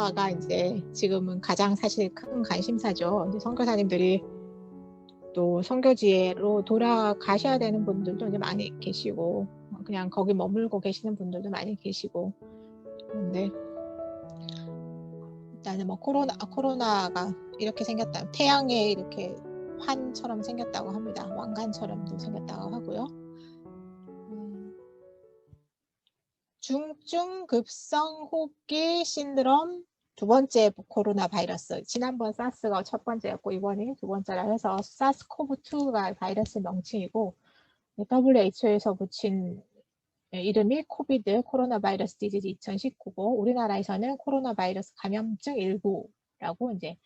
코로나가 이제 지금은 가장 사실 큰 관심사죠. 이제 선교사님들이 또 선교지로 돌아가셔야 되는 분들도 이제 많이 계시고, 그냥 거기 머물고 계시는 분들도 많이 계시고. 그런데 일단은 뭐 코로나가 이렇게 생겼다. 태양에 이렇게 환처럼 생겼다고 합니다. 왕관처럼도 생겼다고 하고요. 중증급성 호흡기 신드롬 두 번째 코로나 바이러스. 지난번 사스가 첫 번째였고 이번이 두 번째라 해서 사스코브2가 바이러스 명칭이고 WHO에서 붙인 이름이 코비드 코로나 바이러스 디지즈 2019고 우리나라에서는 코로나 바이러스 감염증 19라고 이제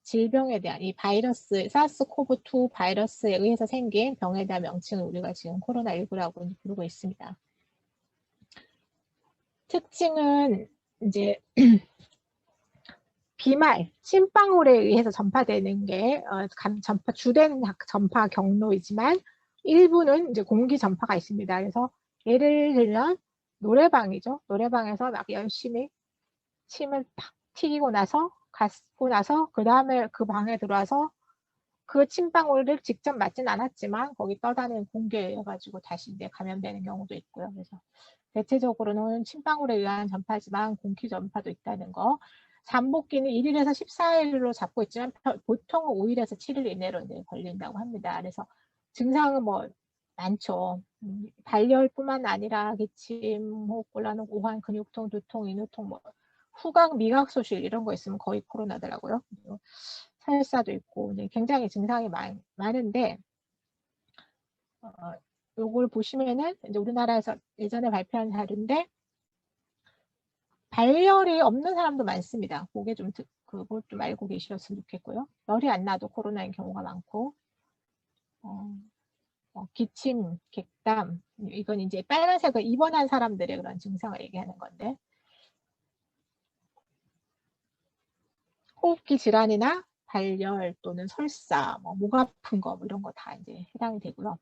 질병에 대한 이 바이러스 사스코브2 바이러스에 의해서 생긴 병에 대한 명칭을 우리가 지금 코로나19라고 부르고 있습니다. 특징은 이제 비말, 침방울에 의해서 전파되는 게 주된 전파 경로이지만 일부는 이제 공기 전파가 있습니다. 그래서 예를 들면 노래방이죠. 노래방에서 막 열심히 침을 팍 튀기고 나서 갔고 나서 그 다음에 그 방에 들어와서 그 침방울을 직접 맞진 않았지만 거기 떠다니는 공기에 의해 가지고 다시 이제 감염되는 경우도 있고요. 그래서 대체적으로는 침방울에 의한 전파지만 공기 전파도 있다는 거. 잠복기는 1일에서 14일로 잡고 있지만 보통 5일에서 7일 이내로 이제 걸린다고 합니다. 그래서 증상은 뭐 많죠. 발열뿐만 아니라 기침, 호흡곤란, 오한, 근육통, 두통, 인후통, 뭐 후각, 미각 소실 이런 거 있으면 거의 코로나더라고요. 설사도 있고 굉장히 증상이 많은데 요걸 보시면은 이제 우리나라에서 예전에 발표한 자료인데 발열이 없는 사람도 많습니다. 그게 좀 그걸 좀 알고 계셨으면 좋겠고요. 열이 안 나도 코로나인 경우가 많고 기침, 객담 이건 이제 빨간색을 입원한 사람들의 그런 증상을 얘기하는 건데 호흡기 질환이나 발열 또는 설사, 목 아픈 거 이런 거 다 이제 해당이 되고요.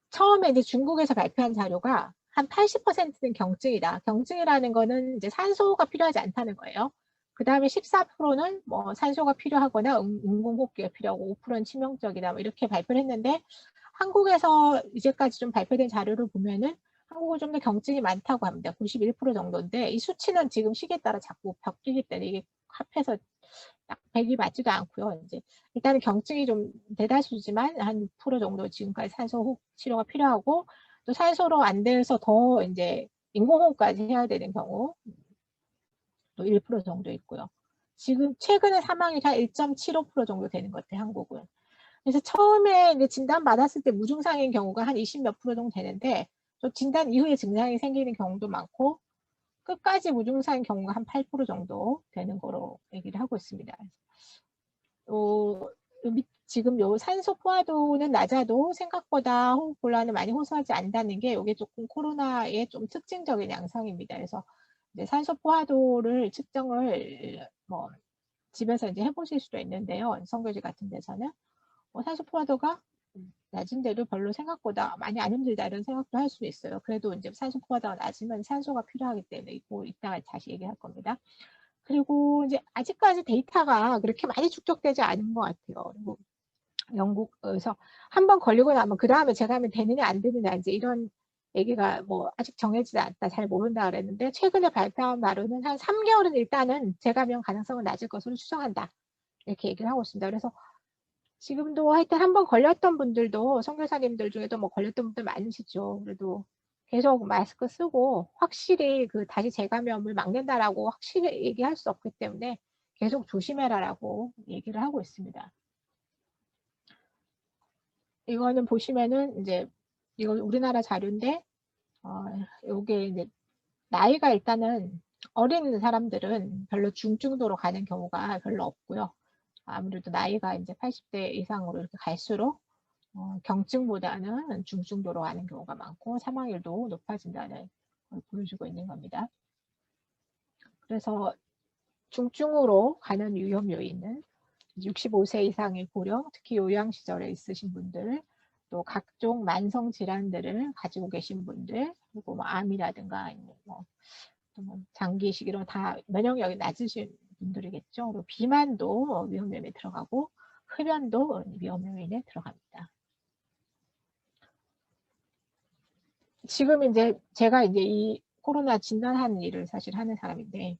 처음에 이제 중국에서 발표한 자료가 한 80%는 경증이다. 경증이라는 거는 이제 산소가 필요하지 않다는 거예요. 그 다음에 14%는 뭐 산소가 필요하거나 인공호흡기가 필요하고 5%는 치명적이다. 뭐 이렇게 발표를 했는데 한국에서 이제까지 좀 발표된 자료를 보면은 한국은 좀 더 경증이 많다고 합니다. 91% 정도인데 이 수치는 지금 시기에 따라 자꾸 바뀌기 때문에 이게 합해서 딱 100이 맞지도 않고요. 이제 일단은 경증이 좀 대다수지만 한 6% 정도 지금까지 산소 호흡 치료가 필요하고 또 산소로 안 돼서 더 이제 인공호흡까지 해야 되는 경우 또 1% 정도 있고요. 지금 최근에 사망이 한 1.75% 정도 되는 것 같아요, 한국은. 그래서 처음에 이제 진단 받았을 때 무증상인 경우가 한 20몇 프로 정도 되는데 또 진단 이후에 증상이 생기는 경우도 많고 끝까지 무증상인 경우가 한 8% 정도 되는 거로 얘기를 하고 있습니다. 지금 요 산소 포화도는 낮아도 생각보다 호흡곤란을 많이 호소하지 않는다는 게 이게 조금 코로나의 좀 특징적인 양상입니다. 그래서 이제 산소 포화도를 측정을 뭐 집에서 이제 해보실 수도 있는데요. 선교지 같은 데서는 산소 포화도가 낮은데도 별로 생각보다 많이 안 힘들다 이런 생각도 할 수 있어요. 그래도 이제 산소 포화도가 낮으면 산소가 필요하기 때문에 이따가 다시 얘기할 겁니다. 그리고 이제 아직까지 데이터가 그렇게 많이 축적되지 않은 것 같아요. 그리고 영국에서 한번 걸리고 나면 그 다음에 재감이 되느냐 안 되느냐 이제 이런 얘기가 뭐 아직 정해지지 않다 잘 모른다 그랬는데 최근에 발표한 바로는 한 3개월은 일단은 재감염 가능성은 낮을 것으로 추정한다 이렇게 얘기를 하고 있습니다. 그래서 지금도 하여튼 한번 걸렸던 분들도 선교사님들 중에도 뭐 걸렸던 분들 많으시죠. 그래도 계속 마스크 쓰고 확실히 그 다시 재감염을 막는다라고 확실히 얘기할 수 없기 때문에 계속 조심해라라고 얘기를 하고 있습니다. 이거는 보시면은 이제 이거 우리나라 자료인데 요게 이제 나이가 일단은 어린 사람들은 별로 중증도로 가는 경우가 별로 없고요. 아무래도 나이가 이제 80대 이상으로 이렇게 갈수록 경증보다는 중증도로 가는 경우가 많고 사망률도 높아진다는 걸 보여주고 있는 겁니다. 그래서 중증으로 가는 위험 요인은 65세 이상의 고령, 특히 요양시설에 있으신 분들, 또 각종 만성 질환들을 가지고 계신 분들, 그리고 뭐 암이라든가 아니면 뭐 또 뭐 장기식이로 다 면역력이 낮으신 분들이겠죠. 그리고 비만도 위험면에 들어가고 흡연도 위험면에 들어갑니다. 지금 이제 제가 이제 이 코로나 진단하는 일을 사실 하는 사람인데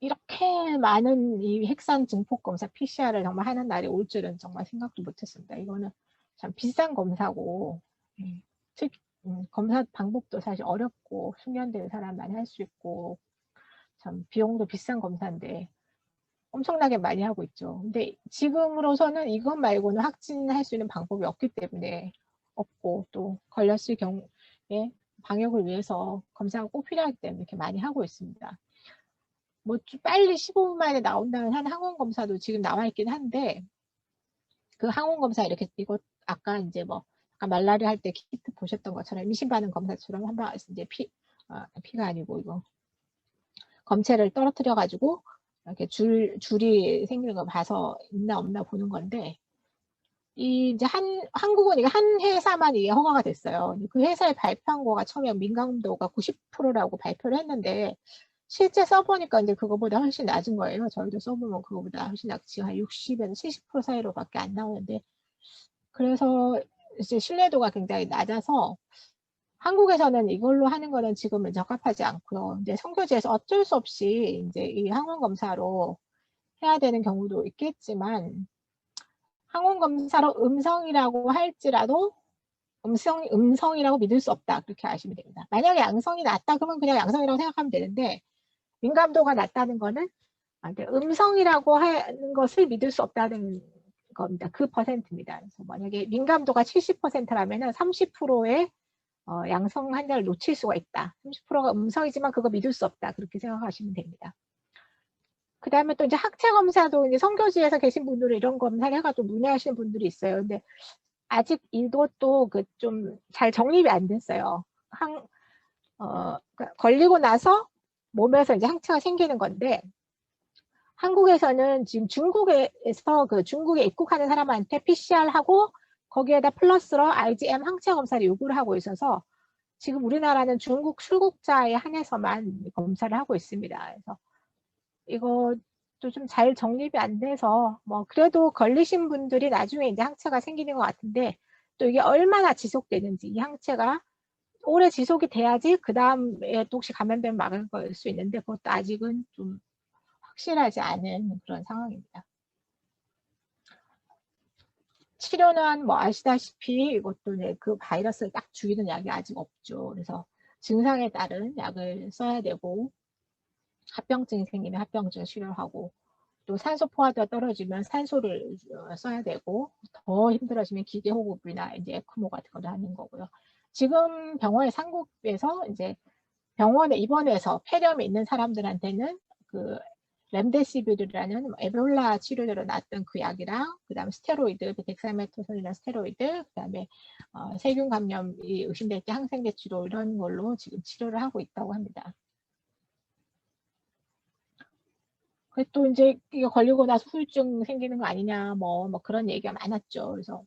이렇게 많은 이 핵산 증폭 검사 PCR을 정말 하는 날이 올 줄은 정말 생각도 못했습니다. 이거는 참 비싼 검사고 특 검사 방법도 사실 어렵고 숙련된 사람만이 할 수 있고 참 비용도 비싼 검사인데 엄청나게 많이 하고 있죠. 근데 지금으로서는 이것 말고는 확진할 수 있는 방법이 없기 때문에 없고 또 걸렸을 경우에 방역을 위해서 검사가 꼭 필요하기 때문에 이렇게 많이 하고 있습니다. 뭐 빨리 15분 만에 나온다는 한 항원 검사도 지금 나와 있긴 한데 그 항원 검사 이렇게 이거 아까 이제 뭐 아까 말라리아 할 때 키트 보셨던 것처럼 임신 반응 검사처럼 한번 이제 피가 아니고 이거 검체를 떨어뜨려 가지고 이렇게 줄이 생기는 거 봐서 있나 없나 보는 건데 이 이제 한국은 이게 한 회사만 이게 허가가 됐어요. 그 회사에 발표한 거가 처음에 민감도가 90%라고 발표를 했는데 실제 써보니까 이제 그거보다 훨씬 낮은 거예요. 저희도 써보면 그거보다 훨씬 낮지 한 60에서 70% 사이로밖에 안 나오는데 그래서 이제 신뢰도가 굉장히 낮아서 한국에서는 이걸로 하는 거는 지금은 적합하지 않고요. 이제 선교지에서 어쩔 수 없이 이제 이 항원 검사로 해야 되는 경우도 있겠지만 항원 검사로 음성이라고 할지라도 음성이라고 믿을 수 없다. 그렇게 아시면 됩니다. 만약에 양성이 낮다 그러면 그냥 양성이라고 생각하면 되는데 민감도가 낮다는 거는 음성이라고 하는 것을 믿을 수 없다는 겁니다. 그 퍼센트입니다. 그래서 만약에 민감도가 70%라면 30%의 양성 환자를 놓칠 수가 있다. 30%가 음성이지만 그거 믿을 수 없다. 그렇게 생각하시면 됩니다. 그 다음에 또 이제 학체 검사도 이제 선교지에서 계신 분들은 이런 검사를 해가지고 문의하시는 분들이 있어요. 근데 아직 이것도 그 좀 잘 정립이 안 됐어요. 그러니까 걸리고 나서 몸에서 이제 항체가 생기는 건데 한국에서는 지금 중국에서 그 중국에 입국하는 사람한테 PCR하고 거기에다 플러스로 IgM 항체 검사를 요구를 하고 있어서 지금 우리나라는 중국 출국자에 한해서만 검사를 하고 있습니다. 그래서 이것도 좀 잘 정립이 안 돼서 뭐 그래도 걸리신 분들이 나중에 이제 항체가 생기는 것 같은데 또 이게 얼마나 지속되는지 이 항체가 오래 지속이 돼야지 그 다음에 또 혹시 감염되면 막을 수 있는데 그것도 아직은 좀 확실하지 않은 그런 상황입니다. 치료는 뭐 아시다시피 이것도 이제 그 바이러스를 딱 죽이는 약이 아직 없죠. 그래서 증상에 따른 약을 써야 되고 합병증이 생기면 합병증 치료하고 또 산소 포화도가 떨어지면 산소를 써야 되고 더 힘들어지면 기계호흡이나 이제 에크모 같은 거를 하는 거고요. 지금 병원의 상급에서 이제 병원에 입원해서 폐렴이 있는 사람들한테는 그 렘데시비르라는 에볼라 치료제로 놨던 그 약이랑 그다음에 스테로이드, 덱사메토손이라는 스테로이드, 그다음에 세균 감염이 의심될 때 항생제 치료 이런 걸로 지금 치료를 하고 있다고 합니다. 또 이제 이거 걸리고 나서 후유증 생기는 거 아니냐 뭐 그런 얘기가 많았죠. 그래서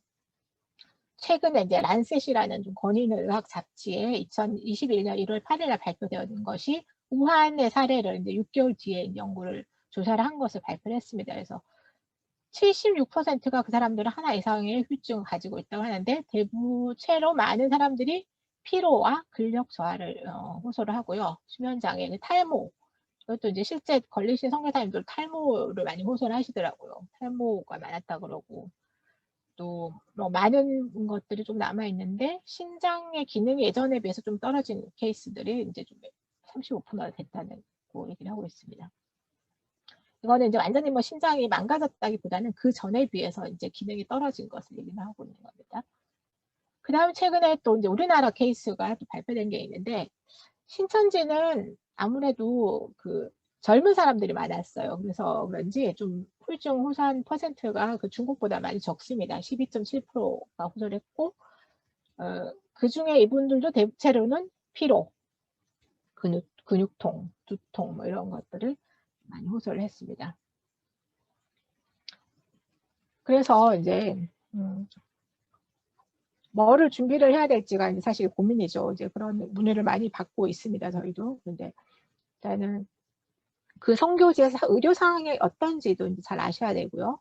최근에 이제 란셋이라는 좀 권위의학 잡지에 2021년 1월 8일에 발표되었는 것이 우한의 사례를 이제 6개월 뒤에 연구를 조사를 한 것을 발표를 했습니다. 그래서 76%가 그 사람들은 하나 이상의 후유증을 가지고 있다고 하는데 최로 많은 사람들이 피로와 근력 저하를 호소를 하고요. 수면장애, 탈모, 그것도 이제 실제 걸리신 선교사님들 탈모를 많이 호소를 하시더라고요. 탈모가 많았다 그러고 또 뭐 많은 것들이 좀 남아 있는데 신장의 기능이 예전에 비해서 좀 떨어진 케이스들이 이제 좀 35%나 됐다는 얘기를 하고 있습니다. 이거는 이제 완전히 뭐 신장이 망가졌다기보다는 그 전에 비해서 이제 기능이 떨어진 것을 얘기를 하고 있는 겁니다. 그 다음에 최근에 또 이제 우리나라 케이스가 또 발표된 게 있는데 신천지는 아무래도 그 젊은 사람들이 많았어요. 그래서 그런지 좀 후유증 호소한 퍼센트가 그 중국보다 많이 적습니다. 12.7%가 호소를 했고 그 중에 이분들도 대체로는 피로, 근육통, 두통 뭐 이런 것들을 많이 호소를 했습니다. 그래서 이제 뭐를 준비를 해야 될지가 이제 사실 고민이죠. 이제 그런 문의를 많이 받고 있습니다. 저희도. 근데 일단은 그 선교지에서 의료 상황이 어떤지도 이제 잘 아셔야 되고요.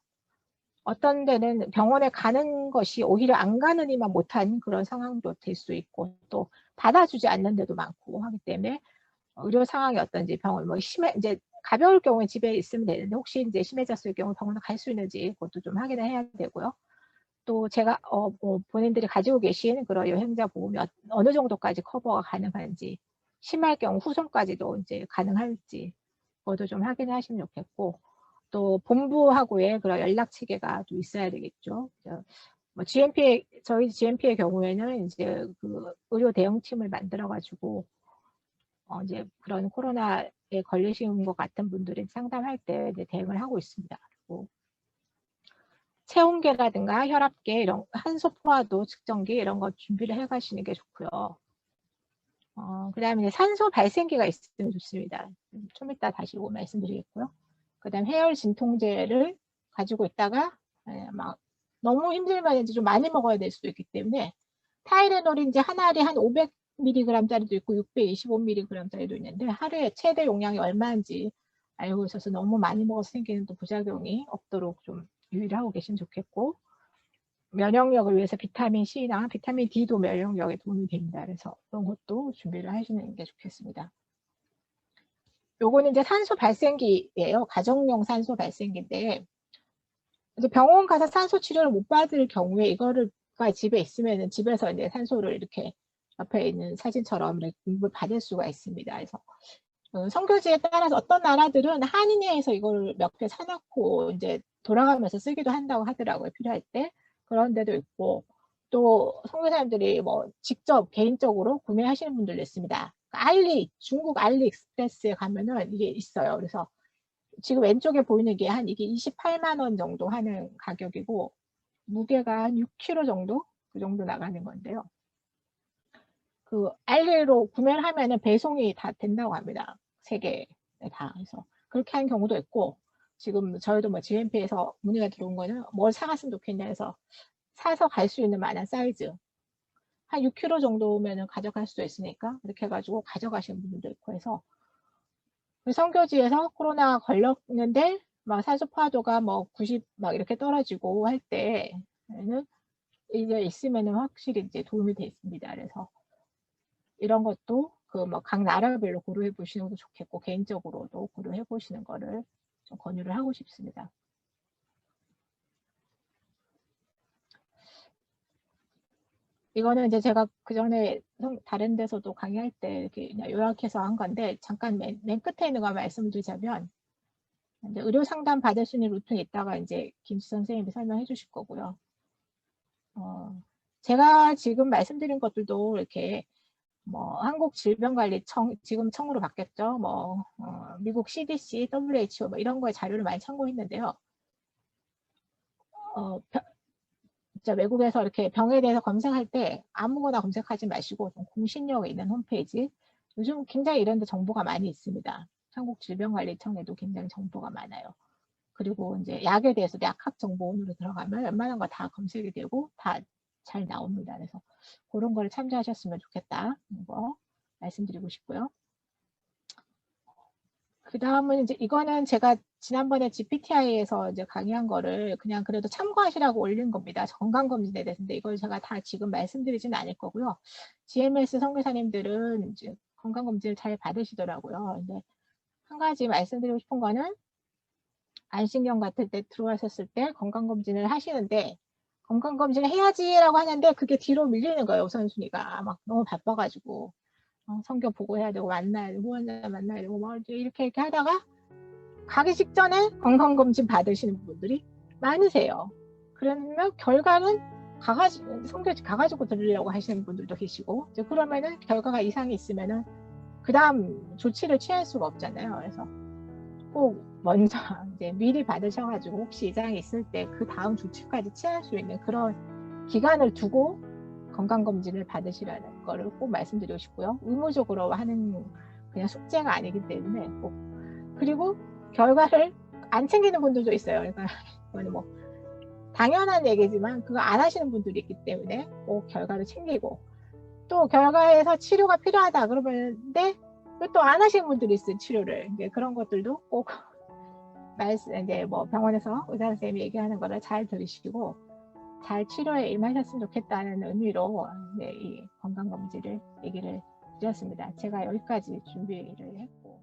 어떤 데는 병원에 가는 것이 오히려 안 가느니만 못한 그런 상황도 될 수 있고, 또 받아주지 않는 데도 많고 하기 때문에 의료 상황이 어떤지, 병원 뭐 이제 가벼울 경우에 집에 있으면 되는데 혹시 이제 심해졌을 경우 병원에 갈 수 있는지 그것도 좀 확인을 해야 되고요. 또 제가 뭐 본인들이 가지고 계신 그런 여행자 보험이 어느 정도까지 커버가 가능한지, 심할 경우 후손까지도 이제 가능할지 그것도 좀 확인하시면 좋겠고, 또 본부하고의 그런 연락 체계가 또 있어야 되겠죠. 뭐 저희 GMP의 경우에는 이제 그 의료 대응팀을 만들어 가지고 이제 그런 코로나에 걸리신 것 같은 분들이 상담할 때 이제 대응을 하고 있습니다. 그리고 체온계라든가 혈압계 이런 한소 포화도 측정기 이런 거 준비를 해 가시는 게 좋고요. 그다음에 산소 발생기가 있으면 좋습니다. 좀 이따 다시 말씀드리겠고요. 그다음 해열 진통제를 가지고 있다가 막 너무 힘들면 이제 좀 많이 먹어야 될 수도 있기 때문에 타이레놀이 이제 한 알이 한 500mg짜리도 있고 625mg짜리도 있는데 하루에 최대 용량이 얼마인지 알고 있어서 너무 많이 먹어서 생기는 또 부작용이 없도록 좀 유의를 하고 계시면 좋겠고, 면역력을 위해서 비타민 C나 비타민 D도 면역력에 도움이 됩니다. 그래서 그런 것도 준비를 하시는 게 좋겠습니다. 요거는 이제 산소 발생기예요. 가정용 산소 발생기인데, 이제 병원 가서 산소 치료를 못 받을 경우에 이거를 집에 있으면은 집에서 이제 산소를 이렇게 옆에 있는 사진처럼 이렇게 공급을 받을 수가 있습니다. 그래서 선교지에 따라서 어떤 나라들은 한인회에서 이걸 몇 개 사놓고 이제 돌아가면서 쓰기도 한다고 하더라고요. 필요할 때. 그런 데도 있고, 또 선교사님들이 뭐 직접 개인적으로 구매하시는 분들도 있습니다. 중국 알리익스프레스에 가면은 이게 있어요. 그래서 지금 왼쪽에 보이는 게 이게 28만 원 정도 하는 가격이고, 무게가 한 6kg 정도? 그 정도 나가는 건데요. 그 알리로 구매를 하면은 배송이 다 된다고 합니다. 세계에 다. 그래서 그렇게 하는 경우도 있고, 지금 저희도 뭐 GMP에서 문의가 들어온 거는 뭘 사갔으면 좋겠냐 해서 사서 갈 수 있는 만한 사이즈 한 6kg 정도면은 가져갈 수도 있으니까 이렇게 해가지고 가져가시는 분들도 있고 해서, 선교지에서 코로나 걸렸는데 막 산소 포화도가 뭐 90 막 이렇게 떨어지고 할 때는 이제 있으면은 확실히 이제 도움이 됐습니다. 그래서 이런 것도 그 뭐 각 나라별로 고려해 보시는 것도 좋겠고, 개인적으로도 고려해 보시는 거를 좀 권유를 하고 싶습니다. 이거는 이제 제가 그 전에 다른 데서도 강의할 때 이렇게 그냥 요약해서 한 건데, 잠깐 맨 끝에 있는 거 말씀드리자면, 이제 의료 상담 받을 수 있는 루트에 있다가 이제 김수 선생님이 설명해 주실 거고요. 제가 지금 말씀드린 것들도 이렇게 뭐 한국 질병관리청, 지금 청으로 바뀌었죠. 뭐 미국 CDC, WHO 뭐 이런 거에 자료를 많이 참고했는데요. 진짜 외국에서 이렇게 병에 대해서 검색할 때 아무거나 검색하지 마시고 좀 공신력 있는 홈페이지, 요즘 굉장히 이런 데 정보가 많이 있습니다. 한국 질병관리청에도 굉장히 정보가 많아요. 그리고 이제 약에 대해서도 약학 정보원으로 들어가면 웬만한 거 다 검색이 되고 다 잘 나옵니다. 그래서 그런 거를 참조하셨으면 좋겠다. 이거 말씀드리고 싶고요. 그 다음은 이제 이거는 제가 지난번에 GPTI에서 이제 강의한 거를 그냥 그래도 참고하시라고 올린 겁니다. 건강검진에 대해서인데 이걸 제가 다 지금 말씀드리지는 않을 거고요. GMS 선교사님들은 이제 건강검진을 잘 받으시더라고요. 근데 한 가지 말씀드리고 싶은 거는, 안신경 같을 때 들어가셨을 때 건강검진을 하시는데 건강검진을 해야지라고 하는데 그게 뒤로 밀리는 거예요. 우선순위가 막 너무 바빠가지고 성교 보고해야 되고 만나야 되고 후원자 만나야 되고 뭐 이렇게 하다가 가기 직전에 건강검진 받으시는 분들이 많으세요. 그러면 결과는 성교지 가가지고 들으려고 하시는 분들도 계시고, 이제 그러면은 결과가 이상이 있으면은 그 다음 조치를 취할 수가 없잖아요. 그래서 꼭 먼저 이제 미리 받으셔가지고 혹시 이상이 있을 때 그 다음 조치까지 취할 수 있는 그런 기간을 두고 건강검진을 받으시라는 거를 꼭 말씀드리고 싶고요. 의무적으로 하는 그냥 숙제가 아니기 때문에 꼭. 그리고 결과를 안 챙기는 분들도 있어요. 그러니까 뭐 당연한 얘기지만 그거 안 하시는 분들이 있기 때문에 꼭 결과를 챙기고, 또 결과에서 치료가 필요하다 그러는데 또 안 하시는 분들이 있어요, 치료를. 이제 그런 것들도 꼭 말씀, 이제 뭐 병원에서 의사 선생님이 얘기하는 거를 잘 들으시고 잘 치료에 임하셨으면 좋겠다는 의미로 이 건강검진을 얘기를 드렸습니다. 제가 여기까지 준비를 했고.